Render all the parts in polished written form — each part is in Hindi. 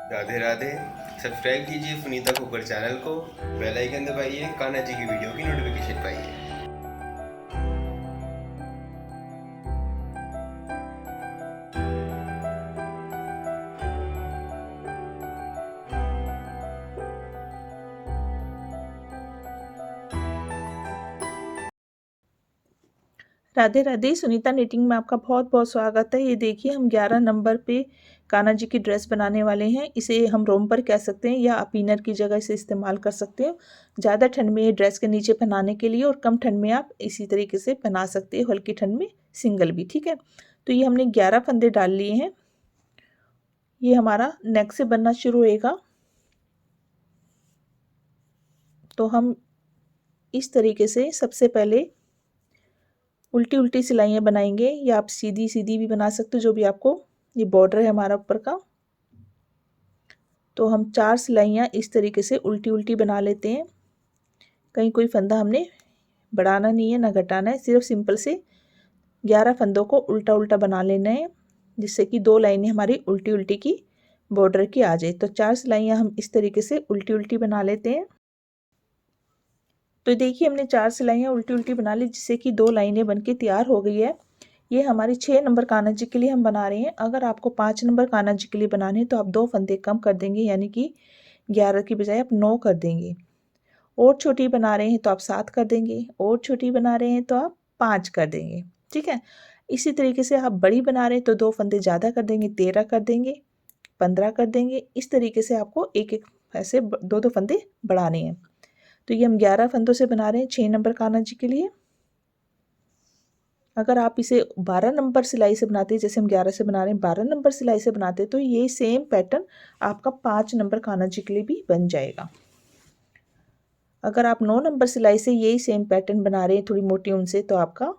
राधे राधे। सब्सक्राइब कीजिए पुनीता कुकर चैनल को, बेल आइकन दबाइए, कान्हा जी की वीडियो की नोटिफिकेशन पाइए। राधे राधे। सुनीता निटिंग में आपका बहुत बहुत स्वागत है। ये देखिए, हम 11 नंबर पे कान्हा जी की ड्रेस बनाने वाले हैं। इसे हम रोम्पर कह सकते हैं या आप इनर की जगह इसे इस्तेमाल कर सकते हो। ज़्यादा ठंड में ये ड्रेस के नीचे पहनाने के लिए, और कम ठंड में आप इसी तरीके से पहना सकते हो, हल्की ठंड में सिंगल भी। ठीक है, तो ये हमने 11 फंदे डाल लिए हैं। ये हमारा नेक से बनना शुरू होएगा। तो हम इस तरीके से सबसे पहले उल्टी उल्टी सिलाइयाँ बनाएंगे, या आप सीधी सीधी भी बना सकते हो, जो भी आपको। ये बॉर्डर है हमारा ऊपर का। तो हम 4 सिलाइयाँ इस तरीके से उल्टी उल्टी बना लेते हैं। कहीं कोई फंदा हमने बढ़ाना नहीं है ना घटाना है, सिर्फ सिंपल से 11 फंदों को उल्टा उल्टा बना लेना है, जिससे कि 2 लाइनें हमारी उल्टी उल्टी की बॉर्डर की आ जाए। तो 4 सिलाइयाँ हम इस तरीके से उल्टी उल्टी बना लेते हैं। तो देखिए, हमने 4 सिलाइयाँ उल्टी उल्टी बना ली, जिससे कि 2 लाइनें बनके तैयार हो गई है। ये हमारी 6 नंबर कान्हा जी के लिए हम बना रहे हैं। अगर आपको 5 नंबर कान्हा जी के लिए बनाने हैं तो आप 2 फंदे कम कर देंगे, यानी कि 11 की बजाय आप 9 कर देंगे। और छोटी बना रहे हैं तो आप 7 कर देंगे, और छोटी बना रहे हैं तो आप 5 कर देंगे। ठीक है, इसी तरीके से आप बड़ी बना रहे हैं तो 2 फंदे ज़्यादा कर देंगे, 13 कर देंगे, 15 कर देंगे। इस तरीके से आपको एक एक ऐसे 2-2 फंदे बढ़ाने हैं। तो ये हम 11 फंदों से बना रहे हैं 6 नंबर कान्हा जी के लिए। अगर आप इसे 12 नंबर सिलाई से बनाते हैं, जैसे हम 11 से बना रहे हैं, 12 नंबर सिलाई से बनाते हैं, तो ये सेम पैटर्न आपका 5 नंबर कान्हा जी के लिए भी बन जाएगा। अगर आप 9 नंबर सिलाई से यही सेम पैटर्न बना रहे हैं थोड़ी मोटी ऊन से, तो आपका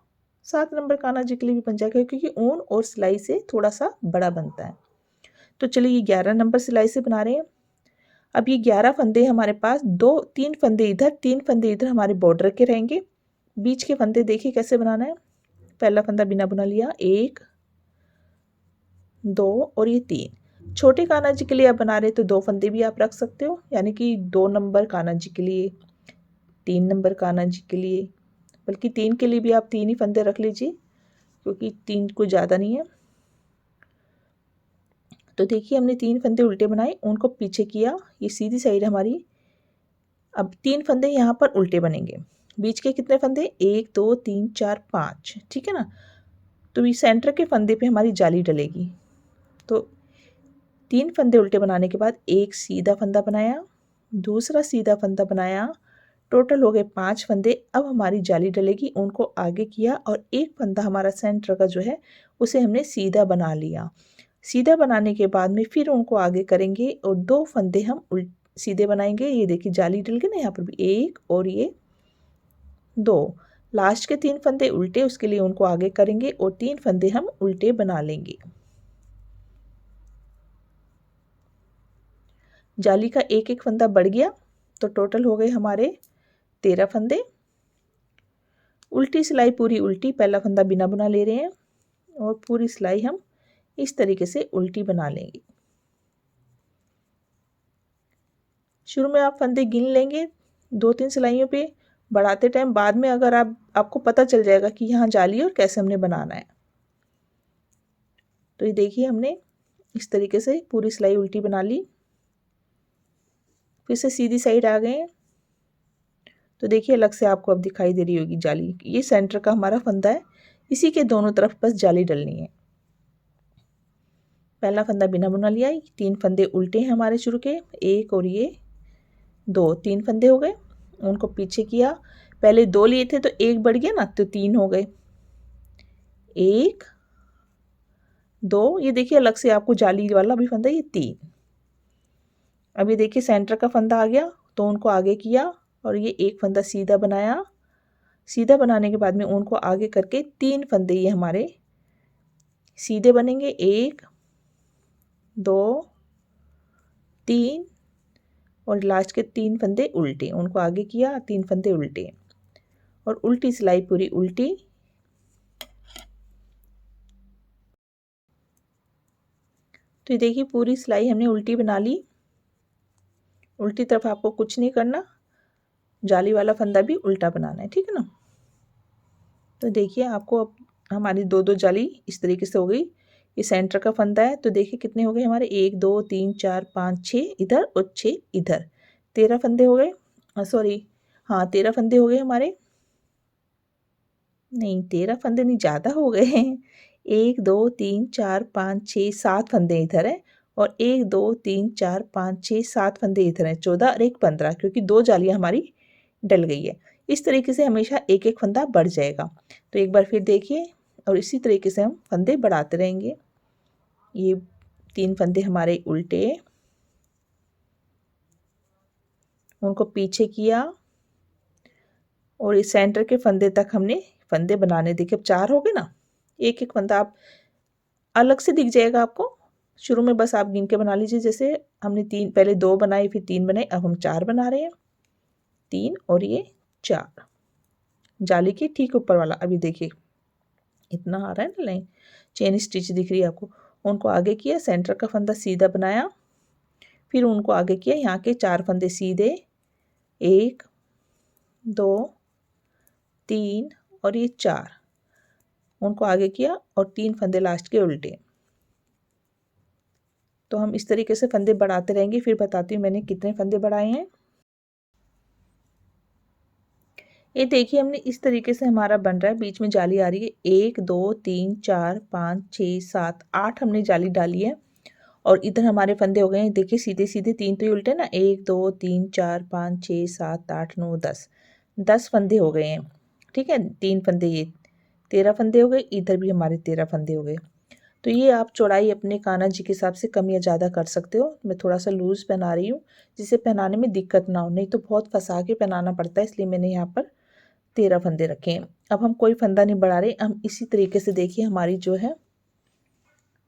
7 नंबर कान्हा जी के लिए भी बन जाएगा, क्योंकि ऊन और सिलाई से थोड़ा सा बड़ा बनता है। तो चलिए, ये 11 नंबर सिलाई से बना रहे हैं। अब ये 11 फंदे हमारे पास 3 फंदे इधर, 3 फंदे इधर हमारे बॉर्डर के रहेंगे। बीच के फंदे देखिए कैसे बनाना है। पहला फंदा बिना बुना लिया, 1 2 और ये 3। छोटे कान्हा जी के लिए आप बना रहे हैं तो 2 फंदे भी आप रख सकते हो, यानी कि 2 नंबर कान्हा जी के लिए, 3 नंबर कान्हा जी के लिए, बल्कि 3 के लिए भी आप 3 ही फंदे रख लीजिए, क्योंकि 3 कोई ज़्यादा नहीं है। तो देखिए, हमने 3 फंदे उल्टे बनाए, उनको पीछे किया, ये सीधी साइड हमारी। अब 3 फंदे यहाँ पर उल्टे बनेंगे। बीच के कितने फंदे, 1 2 3 4 5। ठीक है ना। तो ये सेंटर के फंदे पे हमारी जाली डलेगी। तो 3 फंदे उल्टे बनाने के बाद एक सीधा फंदा बनाया, दूसरा सीधा फंदा बनाया, टोटल हो गए 5 फंदे। अब हमारी जाली डलेगी, उनको आगे किया, और एक फंदा हमारा सेंटर का जो है उसे हमने सीधा बना लिया। सीधा बनाने के बाद में फिर उनको आगे करेंगे, और 2 फंदे हम सीधे बनाएंगे। ये देखिए, जाली डल गई ना, यहाँ पर भी 1 और ये 2। लास्ट के 3 फंदे उल्टे, उसके लिए उनको आगे करेंगे, और 3 फंदे हम उल्टे बना लेंगे। जाली का एक एक फंदा बढ़ गया, तो टोटल हो गए हमारे 13 फंदे। उल्टी सिलाई पूरी उल्टी, पहला फंदा बिना बुना ले रहे हैं, और पूरी सिलाई हम इस तरीके से उल्टी बना लेंगे। शुरू में आप फंदे गिन लेंगे 2-3 सिलाइयों पे, बढ़ाते टाइम बाद में अगर आपको पता चल जाएगा कि यहाँ जाली और कैसे हमने बनाना है। तो ये देखिए, हमने इस तरीके से पूरी सिलाई उल्टी बना ली। फिर से सीधी साइड आ गए। तो देखिए, अलग से आपको अब दिखाई दे रही होगी जाली। ये सेंटर का हमारा फंदा है, इसी के दोनों तरफ बस जाली डलनी है। पहला फंदा बिना बुना लिया, 3 फंदे उल्टे हैं हमारे शुरू के, 1 और ये 2, 3 फंदे हो गए। उनको पीछे किया, पहले 2 लिए थे तो 1 बढ़ गया ना, तो 3 हो गए। 1 2, ये देखिए अलग से आपको जाली वाला भी फंदा, ये 3। अब ये देखिए, सेंटर का फंदा आ गया, तो उनको आगे किया, और ये एक फंदा सीधा बनाया। सीधा बनाने के बाद में उनको आगे करके 3 फंदे ये हमारे सीधे बनेंगे, 1 2 3, और लास्ट के 3 फंदे उल्टे, उनको आगे किया, 3 फंदे उल्टे, और उल्टी सिलाई पूरी उल्टी। तो ये देखिए पूरी सिलाई हमने उल्टी बना ली। उल्टी तरफ आपको कुछ नहीं करना, जाली वाला फंदा भी उल्टा बनाना है, ठीक है ना। तो देखिए आपको अब हमारी दो दो जाली इस तरीके से हो गई। ये सेंटर का फंदा है, तो देखिए कितने हो गए हमारे, 1 2 3 4 5 6 इधर और 6 इधर, 13 फंदे हो गए। सॉरी, हाँ 13 फंदे हो गए हमारे, नहीं 13 फंदे नहीं, ज़्यादा हो गए हैं। 1 2 3 4 5 6 7 फंदे इधर है, और 1 2 3 4 5 6 7 फंदे इधर हैं, 14 और 1 15, क्योंकि दो जालियाँ हमारी डल गई है। इस तरीके से हमेशा एक एक फंदा बढ़ जाएगा। तो एक बार फिर देखिए, और इसी तरीके से हम फंदे बढ़ाते रहेंगे। ये 3 फंदे हमारे उल्टे, उनको पीछे किया, और इस सेंटर के फंदे तक हमने फंदे बनाने। देखिए अब 4 हो गए ना। एक एक फंदा आप अलग से दिख जाएगा आपको, शुरू में बस आप गिन के बना लीजिए। जैसे हमने 3 पहले 2 बनाए, फिर 3 बनाए, अब हम 4 बना रहे हैं। 3 और ये 4, जाली के ठीक ऊपर वाला। अभी देखिए इतना आ रहा है ना लाइन, चेन स्टिच दिख रही है आपको। उनको आगे किया, सेंटर का फंदा सीधा बनाया, फिर उनको आगे किया, यहाँ के 4 फंदे सीधे, 1 2 3 और ये 4, उनको आगे किया, और 3 फंदे लास्ट के उल्टे। तो हम इस तरीके से फंदे बढ़ाते रहेंगे। फिर बताती हूँ मैंने कितने फंदे बढ़ाए हैं। ये देखिए हमने इस तरीके से हमारा बन रहा है, बीच में जाली आ रही है। 1 2 3 4 5 6 7 8 हमने जाली डाली है, और इधर हमारे फंदे हो गए हैं। देखिए सीधे सीधे 3 तो ही उल्टे ना, 1 2 3 4 5 6 7 8 9 10 फंदे हो गए हैं, ठीक है। 3 फंदे, ये 13 फंदे हो गए, इधर भी हमारे 13 फंदे हो गए। तो ये आप चौड़ाई अपने कान्हा जी के हिसाब से कम या ज़्यादा कर सकते हो। मैं थोड़ा सा लूज़ पहना रही हूँ, जिससे पहनाने में दिक्कत ना हो, नहीं तो बहुत फंसा के पहनाना पड़ता है, इसलिए मैंने यहाँ पर 13 फंदे रखे हैं। अब हम कोई फंदा नहीं बढ़ा रहे, हम इसी तरीके से देखिए हमारी जो है,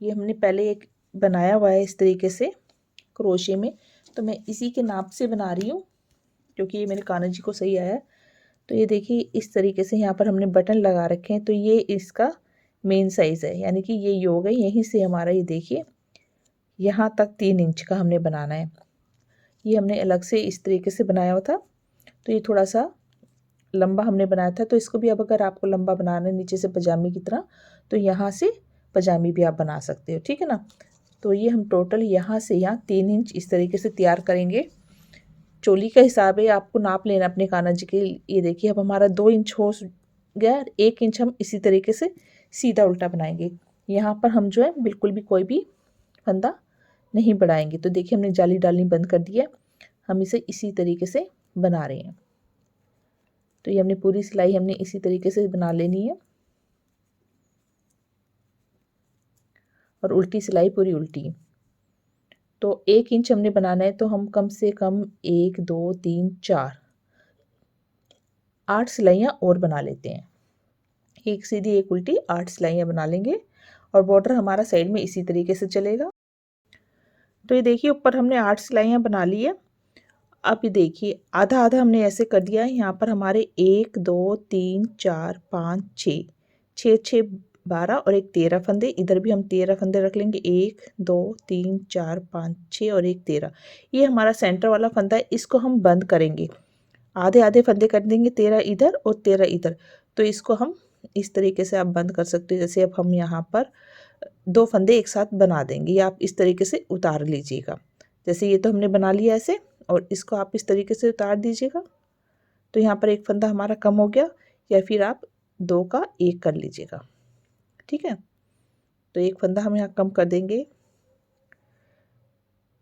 ये हमने पहले एक बनाया हुआ है इस तरीके से क्रोशे में, तो मैं इसी के नाप से बना रही हूँ, क्योंकि ये मेरे कान्हा जी को सही आया है। तो ये देखिए इस तरीके से यहाँ पर हमने बटन लगा रखे हैं, तो ये इसका मेन साइज़ है, यानी कि ये योग है, यहीं से हमारा ये देखिए यहाँ तक 3 इंच का हमने बनाना है। ये हमने अलग से इस तरीके से बनाया हुआ था, तो ये थोड़ा सा लंबा हमने बनाया था। तो इसको भी अब अगर आपको लंबा बनाना है नीचे से पजामी की तरह, तो यहाँ से पजामी भी आप बना सकते हो, ठीक है ना। तो ये हम टोटल यहाँ से यहाँ 3 इंच इस तरीके से तैयार करेंगे। चोली का हिसाब है, आपको नाप लेना अपने कान्हा जी के। ये देखिए अब हमारा 2 इंच हो गया, 1 इंच हम इसी तरीके से सीधा उल्टा बनाएंगे। यहाँ पर हम जो है बिल्कुल भी कोई भी फंदा नहीं बढ़ाएंगे। तो देखिए हमने जाली डालनी बंद कर दी है, हम इसे इसी तरीके से बना रहे हैं। तो ये हमने पूरी सिलाई हमने इसी तरीके से बना लेनी है, और उल्टी सिलाई पूरी उल्टी। तो 1 इंच हमने बनाना है, तो हम कम से कम 1 2 3 4 8 सिलाइयाँ और बना लेते हैं। एक सीधी एक उल्टी 8 सिलाइयाँ बना लेंगे, और बॉर्डर हमारा साइड में इसी तरीके से चलेगा। तो ये देखिए ऊपर हमने 8 सिलाइयाँ बना ली है। अब ये देखिए आधा आधा हमने ऐसे कर दिया है। यहाँ पर हमारे 1 2 3 4 5 6 6 6 12 और एक 13 फंदे, इधर भी हम 13 फंदे रख लेंगे। 1 2 3 4 5 6 और एक 13, ये हमारा सेंटर वाला फंदा है, इसको हम बंद करेंगे। आधे आधे फंदे कर देंगे, 13 इधर और 13 इधर। तो इसको हम इस तरीके से आप बंद कर सकते हो। जैसे अब हम यहाँ पर 2 फंदे एक साथ बना देंगे, या आप इस तरीके से उतार लीजिएगा। जैसे ये तो हमने बना लिया ऐसे, और इसको आप इस तरीके से उतार दीजिएगा। तो यहाँ पर एक फंदा हमारा कम हो गया, या फिर आप 2 का 1 कर लीजिएगा, ठीक है। तो एक फंदा हम यहाँ कम कर देंगे,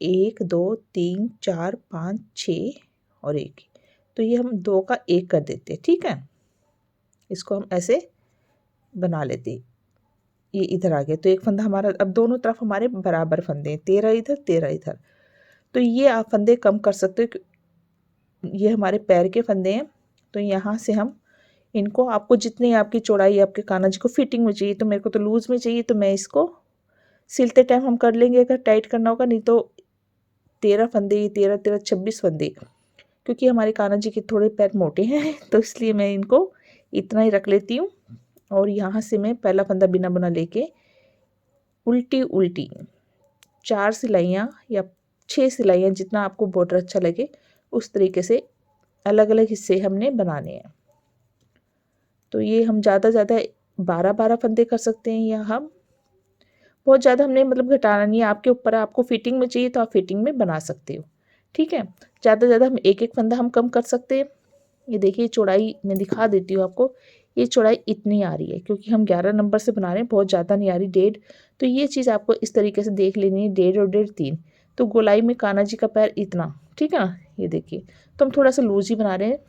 1 2 3 4 5 6 और 1, तो ये हम 2 का 1 कर देते हैं, ठीक है। इसको हम ऐसे बना लेते, ये इधर आ गया। तो एक फंदा हमारा, अब दोनों तरफ हमारे बराबर फंदे हैं, 13 इधर 13 इधर। तो ये आप फंदे कम कर सकते हो, ये हमारे पैर के फंदे हैं। तो यहाँ से हम इनको, आपको जितनी आपकी चौड़ाई आपके कान्हा जी को फिटिंग में चाहिए, तो मेरे को तो लूज़ में चाहिए, तो मैं इसको सिलते टाइम हम कर लेंगे अगर टाइट करना होगा, नहीं तो 13 फंदे, 13 13 26 फंदे, क्योंकि हमारे कान्हा जी के थोड़े पैर मोटे हैं, तो इसलिए मैं इनको इतना ही रख लेती हूँ। और यहाँ से मैं पहला फंदा बिना बुना लेके उल्टी उल्टी 4 सिलाइयाँ या 6 सिलाइयाँ, जितना आपको बॉर्डर अच्छा लगे उस तरीके से अलग अलग हिस्से हमने बनाने हैं। तो ये हम ज़्यादा 12 फंदे कर सकते हैं, या हम बहुत ज़्यादा हमने मतलब घटाना नहीं है, आपके ऊपर है। आपको फिटिंग में चाहिए तो आप फिटिंग में बना सकते हो, ठीक है। ज़्यादा हम एक फंदा हम कम कर सकते हैं। ये देखिए चौड़ाई मैं दिखा देती हूँ आपको, ये चौड़ाई इतनी आ रही है क्योंकि हम 11 नंबर से बना रहे हैं, बहुत ज़्यादा नहीं आ रही, 1.5। तो ये चीज़ आपको इस तरीके से देख लेनी है, 1.5 और 1.5 3। तो गोलाई में कान्हा जी का पैर इतना, ठीक है ना। ये देखिए तो हम थोड़ा सा लूज ही बना रहे हैं।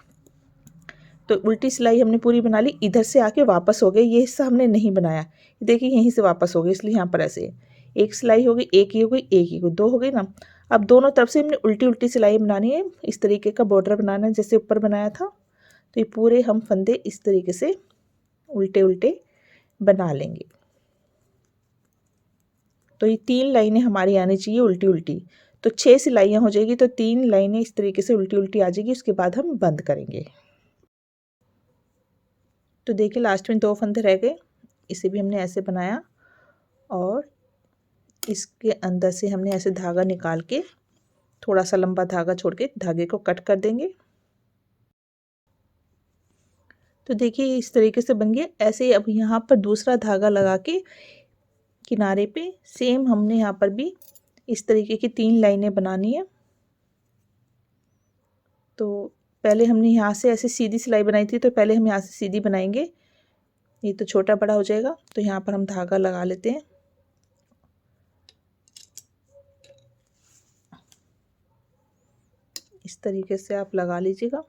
तो उल्टी सिलाई हमने पूरी बना ली, इधर से आके वापस हो गए, ये हिस्सा हमने नहीं बनाया। देखिए यहीं से वापस हो गए, इसलिए यहाँ पर ऐसे एक सिलाई हो गई, एक ही हो गई, एक ही हो गई, 2 हो गई ना। अब दोनों तरफ से हमने उल्टी उल्टी सिलाई बनानी है, इस तरीके का बॉर्डर बनाना है जैसे ऊपर बनाया था। तो ये पूरे हम फंदे इस तरीके से उल्टे उल्टे बना लेंगे। तो ये 3 लाइनें हमारी आनी चाहिए उल्टी उल्टी। तो 6 सिलाइयाँ हो जाएगी, तो 3 लाइनें इस तरीके से उल्टी उल्टी आ जाएगी, उसके बाद हम बंद करेंगे। तो देखिए लास्ट में 2 फंदे रह गए, इसे भी हमने ऐसे बनाया और इसके अंदर से हमने ऐसे धागा निकाल के थोड़ा सा लंबा धागा छोड़ के धागे को कट कर देंगे। तो देखिए इस तरीके से बन गया। ऐसे ही अब यहाँ पर दूसरा धागा लगा के किनारे पे सेम हमने यहाँ पर भी इस तरीके की 3 लाइनें बनानी है। तो पहले हमने यहाँ से ऐसे सीधी सिलाई बनाई थी, तो पहले हम यहाँ से सीधी बनाएंगे, ये तो छोटा बड़ा हो जाएगा। तो यहाँ पर हम धागा लगा लेते हैं, इस तरीके से आप लगा लीजिएगा।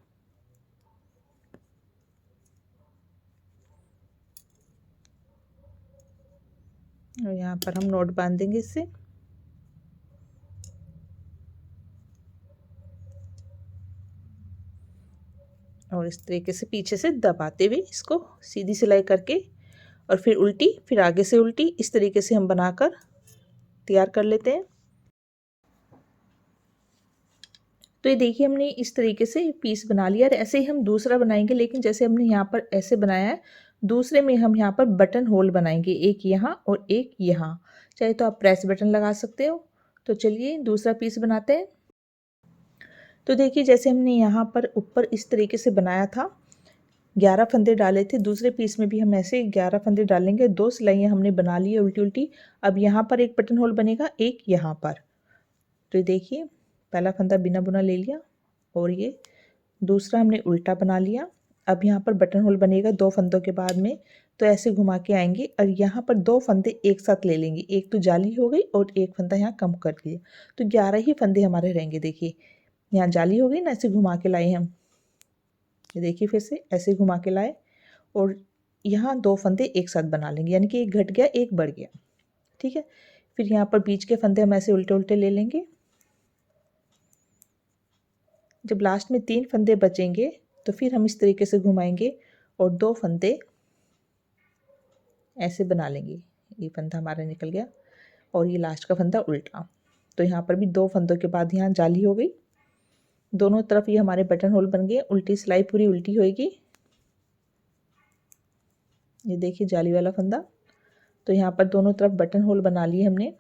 और यहाँ पर हम नोट बांध देंगे इससे। और इस तरीके से पीछे से दबाते हुए इसको सीधी सिलाई करके और फिर उल्टी, फिर आगे से उल्टी, इस तरीके से हम बनाकर तैयार कर लेते हैं। तो ये देखिए हमने इस तरीके से पीस बना लिया। और ऐसे ही हम दूसरा बनाएंगे, लेकिन जैसे हमने यहाँ पर ऐसे बनाया है, दूसरे में हम यहाँ पर बटन होल बनाएंगे, एक यहाँ और एक यहाँ। चाहे तो आप प्रेस बटन लगा सकते हो। तो चलिए दूसरा पीस बनाते हैं। तो देखिए जैसे हमने यहाँ पर ऊपर इस तरीके से बनाया था, 11 फंदे डाले थे, दूसरे पीस में भी हम ऐसे 11 फंदे डालेंगे। 2 सिलाइयाँ हमने बना ली है उल्टी उल्टी। अब यहाँ पर एक बटन होल बनेगा, एक यहाँ पर। तो ये देखिए पहला फंदा बिना बुना ले लिया और ये दूसरा हमने उल्टा बना लिया। अब यहाँ पर बटन होल बनेगा 2 फंदों के बाद में। तो ऐसे घुमा के आएंगे और यहाँ पर 2 फंदे एक साथ ले लेंगे, एक तो जाली हो गई और एक फंदा यहाँ कम कर दिया। तो 11 ही फंदे हमारे रहेंगे। देखिए यहाँ जाली हो गई ना, ऐसे घुमा के लाए हम, ये देखिए फिर से ऐसे घुमा के लाए और यहाँ 2 फंदे एक साथ बना लेंगे, यानी कि एक घट गया एक बढ़ गया, ठीक है। फिर यहाँ पर बीच के फंदे हम ऐसे उल्टे उल्टे ले लेंगे। जब लास्ट में 3 फंदे बचेंगे तो फिर हम इस तरीके से घुमाएंगे और 2 फंदे ऐसे बना लेंगे। ये फंदा हमारा निकल गया और ये लास्ट का फंदा उल्टा। तो यहाँ पर भी 2 फंदों के बाद यहाँ जाली हो गई, दोनों तरफ ये हमारे बटन होल बन गए। उल्टी सिलाई पूरी उल्टी होएगी। ये देखिए जाली वाला फंदा। तो यहाँ पर दोनों तरफ बटन होल बना लिए हमने।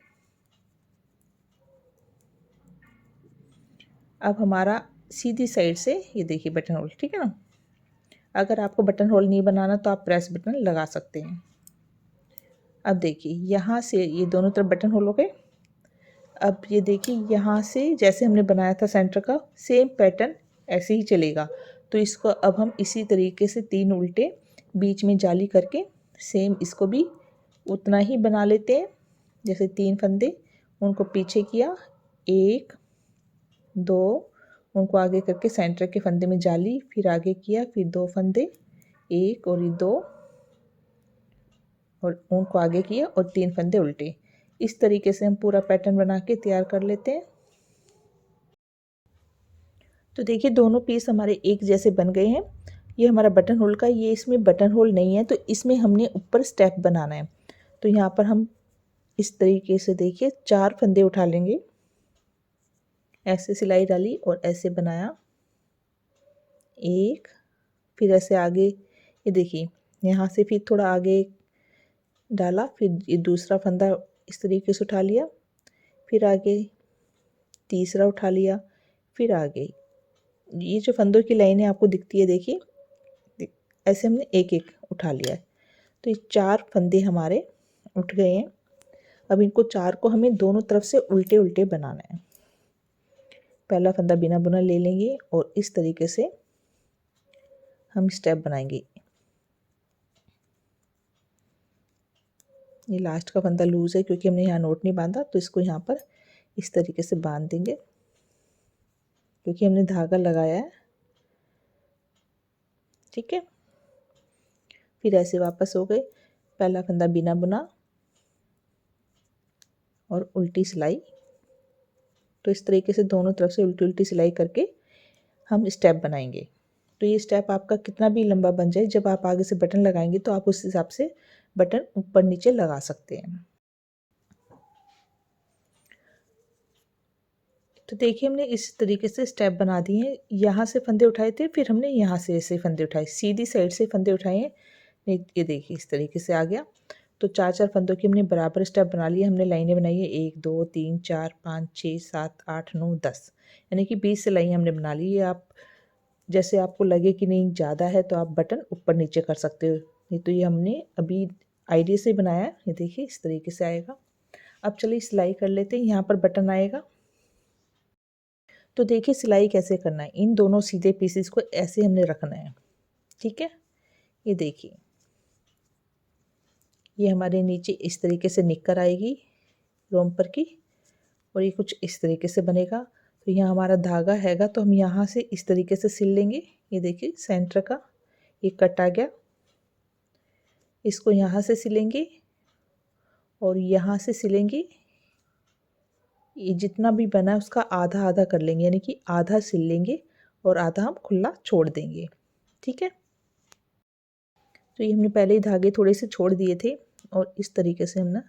अब हमारा सीधी साइड से ये देखिए बटन होल, ठीक है ना। अगर आपको बटन होल नहीं बनाना तो आप प्रेस बटन लगा सकते हैं। अब देखिए यहाँ से ये दोनों तरफ बटन होल हो गए। अब ये देखिए यहाँ से जैसे हमने बनाया था सेंटर का, सेम पैटर्न ऐसे ही चलेगा। तो इसको अब हम इसी तरीके से 3 उल्टे बीच में जाली करके सेम इसको भी उतना ही बना लेते हैं। जैसे 3 फंदे, उनको पीछे किया, 1 2, उनको आगे करके सेंटर के फंदे में जाली, फिर आगे किया, फिर 2 फंदे, 1 और ये 2, और उनको आगे किया और 3 फंदे उल्टे। इस तरीके से हम पूरा पैटर्न बना के तैयार कर लेते हैं। तो देखिए दोनों पीस हमारे एक जैसे बन गए हैं। ये हमारा बटन होल का, ये इसमें बटन होल नहीं है, तो इसमें हमने ऊपर स्टेप बनाना है। तो यहाँ पर हम इस तरीके से देखिए 4 फंदे उठा लेंगे, ऐसे सिलाई डाली और ऐसे बनाया, एक, फिर ऐसे आगे, ये देखिए यहाँ से फिर थोड़ा आगे डाला, फिर ये दूसरा फंदा इस तरीके से उठा लिया, फिर आगे तीसरा उठा लिया, फिर आगे। ये जो फंदों की लाइनें आपको दिखती है, देखिए ऐसे हमने एक एक उठा लिया है। तो ये 4 फंदे हमारे उठ गए हैं। अब इनको 4 को हमें दोनों तरफ से उल्टे उल्टे बनाना है। पहला फंदा बिना बुना ले लेंगे और इस तरीके से हम स्टेप बनाएंगे। ये लास्ट का फंदा लूज़ है क्योंकि हमने यहाँ नोट नहीं बांधा, तो इसको यहाँ पर इस तरीके से बांध देंगे क्योंकि हमने धागा लगाया है। ठीक है, फिर ऐसे वापस हो गए। पहला फंदा बिना बुना और उल्टी सिलाई। तो इस तरीके से दोनों तरफ से उल्टी उल्टी सिलाई करके हम स्टेप बनाएंगे। तो ये स्टेप आपका कितना भी लंबा बन जाए, जब आप आगे से बटन लगाएंगे तो आप उस हिसाब से बटन ऊपर नीचे लगा सकते हैं। तो देखिए हमने इस तरीके से स्टेप बना दिए हैं। यहाँ से फंदे उठाए थे, फिर हमने यहाँ से ऐसे फंदे उठाए, सीधी साइड से फंदे उठाए हैं। ये देखिए इस तरीके से आ गया। तो 4-4 फंदों की हमने बराबर स्टेप बना लिए। हमने लाइनें बनाई है 1 2 3 4 5 6 7 8 9 10, यानी कि 20 सिलाई हमने बना ली है। आप जैसे आपको लगे कि नहीं ज़्यादा है तो आप बटन ऊपर नीचे कर सकते हो। नहीं तो ये हमने अभी आइडिया से बनाया है। ये देखिए इस तरीके से आएगा। अब चलिए सिलाई कर लेते हैं। यहाँ पर बटन आएगा। तो देखिए सिलाई कैसे करना है। इन दोनों सीधे पीसेस को ऐसे हमने रखना है। ठीक है, ये देखिए ये हमारे नीचे इस तरीके से निक्कर आएगी रोम्पर की, और ये कुछ इस तरीके से बनेगा। तो यहाँ हमारा धागा हैगा, तो हम यहाँ से इस तरीके से सिल लेंगे। ये देखिए सेंटर का ये कट आ गया, इसको यहाँ से सिलेंगे और यहाँ से सिलेंगे। ये जितना भी बना है उसका आधा आधा कर लेंगे, यानी कि आधा सिल लेंगे और आधा हम खुला छोड़ देंगे। ठीक है, तो ये हमने पहले ही धागे थोड़े से छोड़ दिए थे और इस तरीके से हम ना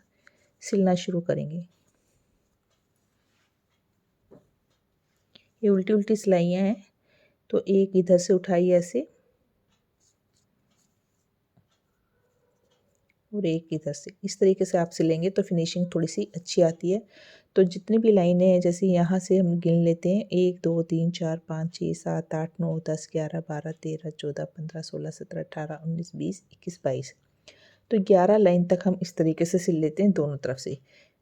सिलना शुरू करेंगे। ये उल्टी उल्टी सिलाइयाँ हैं, तो एक इधर से उठाई ऐसे और एक इधर से, इस तरीके से आप सिलेंगे तो फिनिशिंग थोड़ी सी अच्छी आती है। तो जितनी भी लाइनें हैं, जैसे यहाँ से हम गिन लेते हैं 1 2 3 4 5 6 7 8 9 10 11 12 13 14 15 16 17 18 19 20 21 22, तो 11 लाइन तक हम इस तरीके से सिल लेते हैं दोनों तरफ से,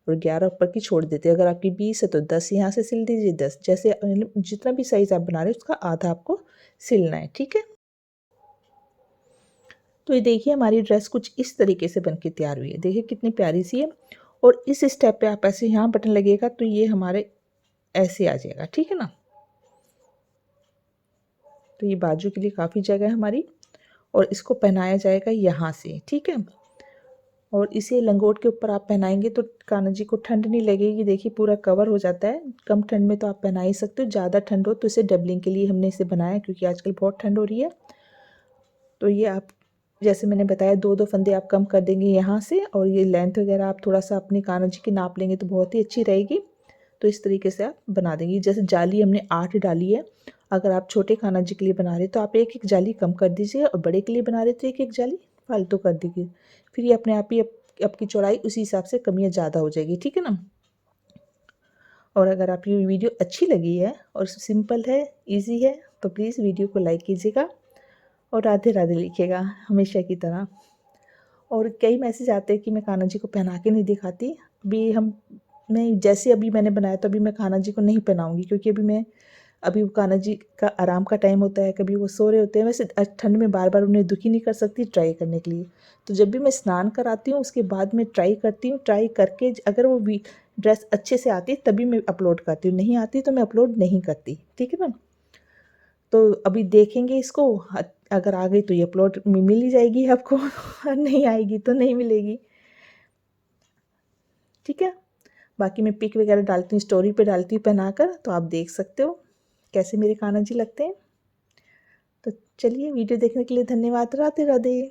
और 11 ऊपर की छोड़ देते हैं। अगर आपकी 20 है तो 10 यहाँ से सिल दीजिए, 10 जैसे जितना भी साइज़ आप बना रहे हो उसका आधा आपको सिलना है। ठीक है, तो ये देखिए हमारी ड्रेस कुछ इस तरीके से बनके तैयार हुई है। देखिए कितनी प्यारी सी है। और इस स्टेप पे आप ऐसे यहाँ बटन लगेगा तो ये हमारे ऐसे आ जाएगा। ठीक है ना, तो ये बाजू के लिए काफ़ी जगह है हमारी, और इसको पहनाया जाएगा यहाँ से। ठीक है, और इसे लंगोट के ऊपर आप पहनाएंगे तो कान्हा जी को ठंड नहीं लगेगी। देखिए पूरा कवर हो जाता है। कम ठंड में तो आप पहना ही सकते हो, ज़्यादा ठंड हो तो इसे डबलिंग के लिए हमने इसे बनाया, क्योंकि आजकल बहुत ठंड हो रही है। तो ये आप जैसे मैंने बताया 2-2 फंदे आप कम कर देंगे यहाँ से, और ये लेंथ वगैरह आप थोड़ा सा अपनी कान्हा जी की नाप लेंगे तो बहुत ही अच्छी रहेगी। तो इस तरीके से आप बना देंगे। जैसे जाली हमने 8 डाली है, अगर आप छोटे कान्हा जी के लिए बना रहे तो आप एक एक जाली कम कर दीजिए, और बड़े के लिए बना रहे तो एक एक जाली फालतू कर दीजिए। फिर ये अपने आप ही आपकी चौड़ाई उसी हिसाब से कम या ज़्यादा हो जाएगी। ठीक है ना, और अगर आप ये वीडियो अच्छी लगी है और सिंपल है, ईजी है, तो प्लीज़ वीडियो को लाइक कीजिएगा और राधे राधे लिखिएगा हमेशा की तरह। और कई मैसेज आते हैं कि मैं कान्हा जी को पहना के नहीं दिखाती। मैं जैसे अभी मैंने बनाया तो अभी मैं कान्हा जी को नहीं पहनाऊंगी, क्योंकि अभी कान्हा जी का आराम का टाइम होता है, कभी वो सो रहे होते हैं। वैसे ठंड में बार बार उन्हें दुखी नहीं कर सकती ट्राई करने के लिए। तो जब भी मैं स्नान कराती हूँ उसके बाद मैं ट्राई करती हूँ। ट्राई करके अगर वो ड्रेस अच्छे से आती है तभी मैं अपलोड करती हूँ, नहीं आती तो मैं अपलोड नहीं करती। ठीक है ना, तो अभी देखेंगे इसको, अगर आ गई तो ये अपलोड मिल ही जाएगी आपको, और नहीं आएगी तो नहीं मिलेगी। ठीक है, बाकी मैं पिक वगैरह डालती हूँ, स्टोरी पे डालती हूँ पहनाकर, तो आप देख सकते हो कैसे मेरे कान्हा जी लगते हैं। तो चलिए, वीडियो देखने के लिए धन्यवाद। राधे राधे।